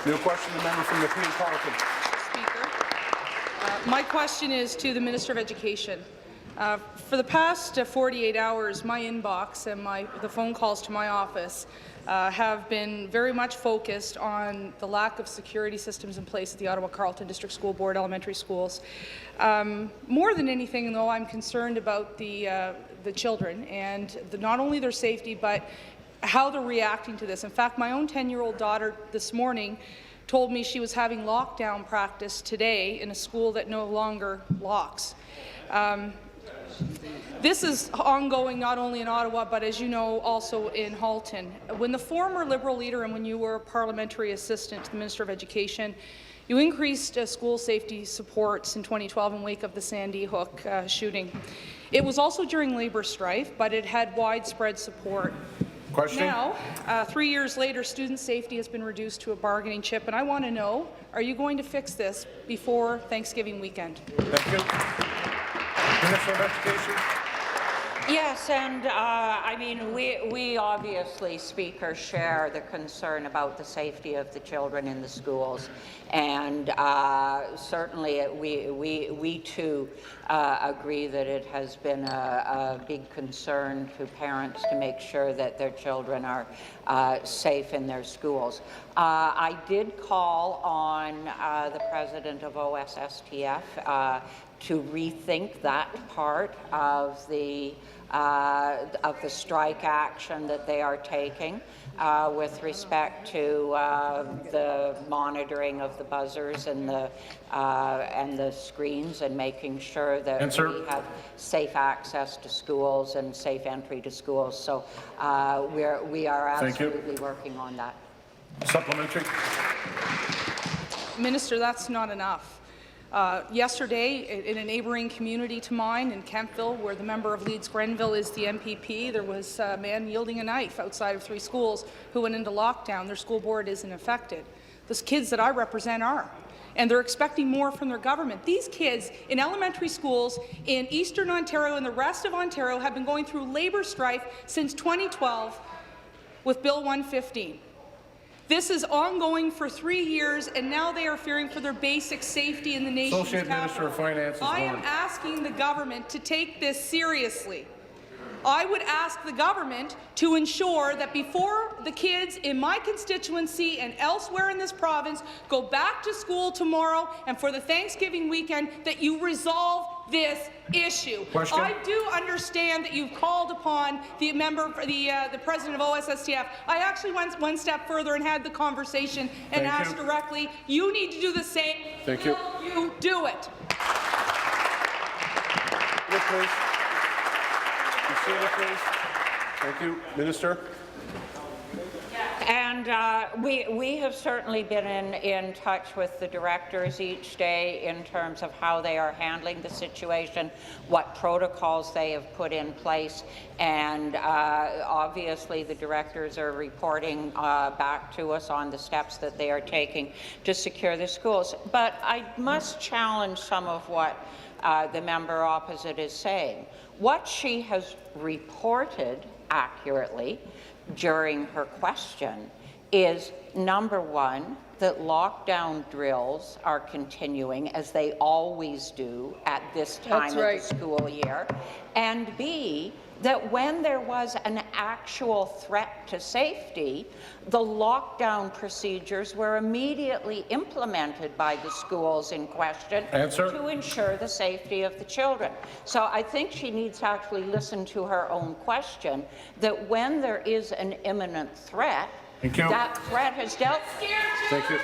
New question, the member from Nepean Carleton. Speaker, my question is to the Minister of Education. For the past 48 hours, my inbox and the phone calls to my office have been very much focused on the lack of security systems in place at the Ottawa-Carleton District School Board elementary schools. More than anything, though, I'm concerned about the children and not only their safety, but how they're reacting to this. In fact, my own 10-year-old daughter this morning told me she was having lockdown practice today in a school that no longer locks. This is ongoing not only in Ottawa, but as you know, also in Halton. When the former Liberal leader and when you were a parliamentary assistant to the Minister of Education, you increased school safety supports in 2012 in wake of the Sandy Hook shooting. It was also during labour strife, but it had widespread support. Question. Now, 3 years later, student safety has been reduced to a bargaining chip, and I want to know, are you going to fix this before Thanksgiving weekend? Thank you. Minister of Education. Yes, and I mean, we obviously, Speaker, share the concern about the safety of the children in the schools, and certainly we too agree that it has been a big concern to parents to make sure that their children are safe in their schools. I did call on the president of OSSTF to rethink that part of the strike action that they are taking with respect to the monitoring of the buzzers and the screens, and making sure that we have safe access to schools and safe entry to schools. So we are absolutely working on that. Supplementary. Minister, that's not enough. Yesterday, in a neighbouring community to mine in Kemptville, where the member of Leeds-Grenville is the MPP, there was a man wielding a knife outside of 3 schools who went into lockdown. Their school board isn't affected. The kids that I represent are. And they're expecting more from their government. These kids in elementary schools in Eastern Ontario and the rest of Ontario have been going through labour strife since 2012 with Bill 115. This is ongoing for 3 years, and now they are fearing for their basic safety in the nation's Associate Minister of Finance. I am asking the government to take this seriously. I would ask the government to ensure that before the kids in my constituency and elsewhere in this province go back to school tomorrow and for the Thanksgiving weekend, that you resolve this issue. Question. I do understand that you've called upon the president of OSSTF. I actually went one step further and had the conversation and asked directly. You need to do the same. Thank you. You do it. Please. Please. Thank you. Minister. And we have certainly been in touch with the directors each day in terms of how they are handling the situation, what protocols they have put in place, and obviously the directors are reporting back to us on the steps that they are taking to secure the schools. But I must challenge some of what the member opposite is saying. What she has reported accurately during her question is, number one, that lockdown drills are continuing, as they always do at this time of the school year, and B, that when there was an actual threat to safety, the lockdown procedures were immediately implemented by the schools in question to ensure the safety of the children. So I think she needs to actually listen to her own question, that when there is an imminent threat, that threat has dealt. Thank you.